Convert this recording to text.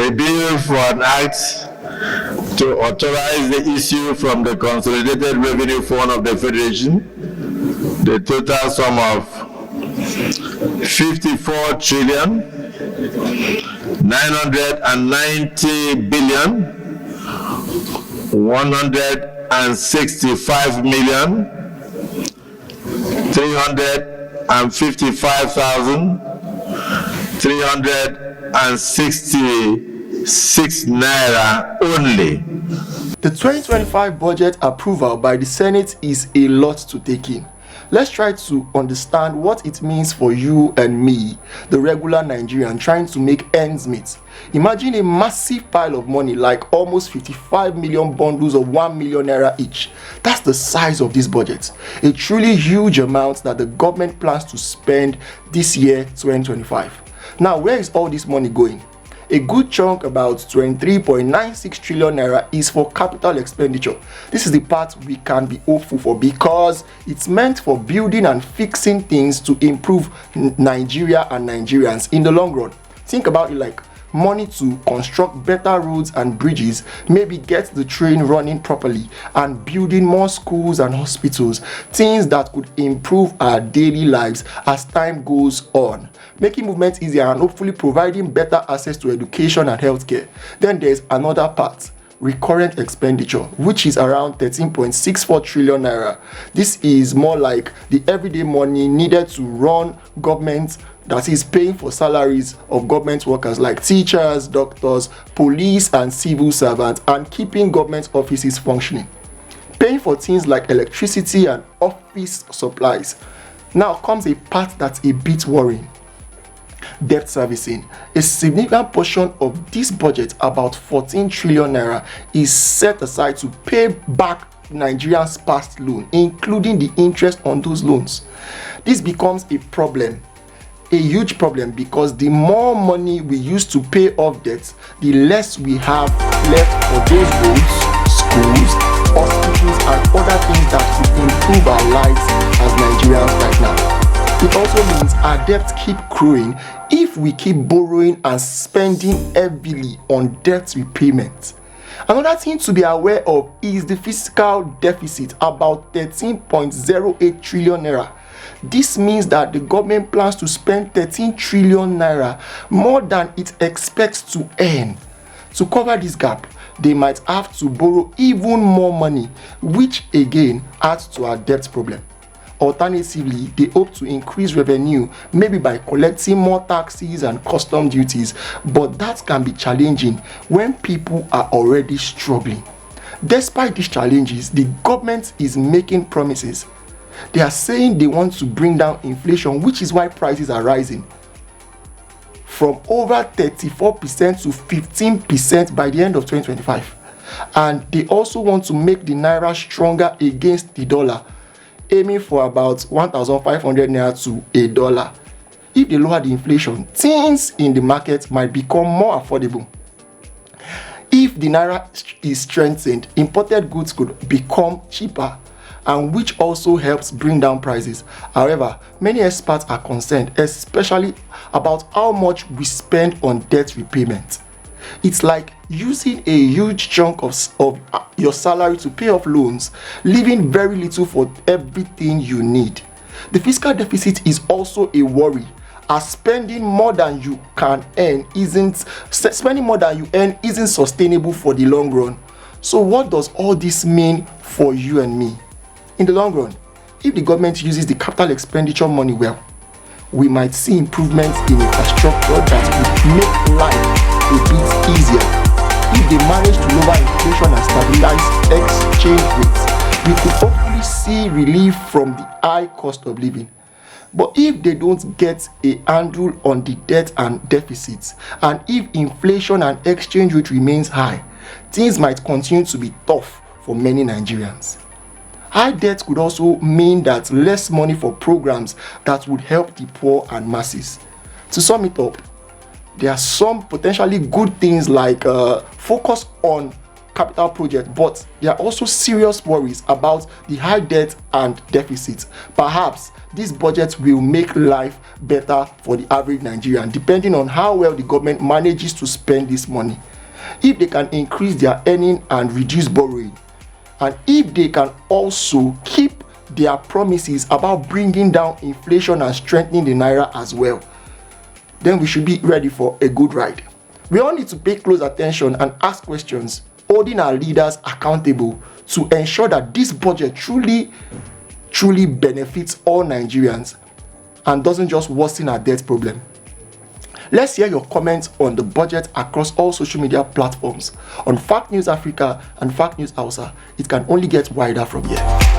A bill for an act to authorize the issue from the Consolidated Revenue Fund of the Federation, the total sum of 54 trillion 990 billion 165 million 355,366 naira only. The 2025 budget approval by the Senate is a lot to take in. Let's try to understand what it means for you and me, the regular Nigerian trying to make ends meet. Imagine a massive pile of money like almost 55 million bundles of 1 million naira each. That's the size of this budget. A truly huge amount that the government plans to spend this year, 2025. Now, where is all this money going? A good chunk, about 23.96 trillion naira, is for capital expenditure. This is the part we can be hopeful for because it's meant for building and fixing things to improve Nigeria and Nigerians in the long run. Think about it like money to construct better roads and bridges, maybe get the train running properly, and building more schools and hospitals, things that could improve our daily lives as time goes on, making movement easier and hopefully providing better access to education and healthcare. Then there's another part, recurrent expenditure, which is around 13.64 trillion naira. This is more like the everyday money needed to run government, that is paying for salaries of government workers like teachers, doctors, police and civil servants, and keeping government offices functioning. Paying for things like electricity and office supplies. Now comes a part that's a bit worrying. Debt servicing. A significant portion of this budget, about 14 trillion naira, is set aside to pay back Nigerians' past loan, including the interest on those loans. This becomes a problem, a huge problem, because the more money we use to pay off debts, the less we have left for those roads, schools, hospitals, and other things that could improve our lives as Nigerians right now. It also means our debts keep growing if we keep borrowing and spending heavily on debt repayment. Another thing to be aware of is the fiscal deficit, about 13.08 trillion naira. This means that the government plans to spend 13 trillion naira more than it expects to earn. To cover this gap, they might have to borrow even more money, which again adds to our debt problem. Alternatively, they hope to increase revenue, maybe by collecting more taxes and custom duties, but that can be challenging when people are already struggling. Despite these challenges, the government is making promises. They are saying they want to bring down inflation, which is why prices are rising from over 34% to 15% by the end of 2025. And they also want to make the naira stronger against the dollar, aiming for about 1,500 naira to a dollar. If they lower the inflation, things in the market might become more affordable. If the naira is strengthened, imported goods could become cheaper, and which also helps bring down prices. However, many experts are concerned, especially about how much we spend on debt repayment. It's like using a huge chunk of your salary to pay off loans, leaving very little for everything you need. The fiscal deficit is also a worry, as spending more than you earn isn't sustainable for the long run. So what does all this mean for you and me? In the long run, if the government uses the capital expenditure money well, we might see improvements in infrastructure that would make life a bit easier. If they manage to lower inflation and stabilize exchange rates, we could hopefully see relief from the high cost of living. But if they don't get a handle on the debt and deficits, and if inflation and exchange rate remains high, things might continue to be tough for many Nigerians. High debt could also mean that less money for programs that would help the poor and masses. To sum it up, there are some potentially good things like focus on capital projects, but there are also serious worries about the high debt and deficit. Perhaps this budget will make life better for the average Nigerian, depending on how well the government manages to spend this money. If they can increase their earning and reduce borrowing, and if they can also keep their promises about bringing down inflation and strengthening the naira as well, then we should be ready for a good ride. We all need to pay close attention and ask questions, holding our leaders accountable to ensure that this budget truly benefits all Nigerians and doesn't just worsen our debt problem. Let's hear your comments on the budget across all social media platforms on Fact News Africa and Fact News Hausa. It can only get wider from here.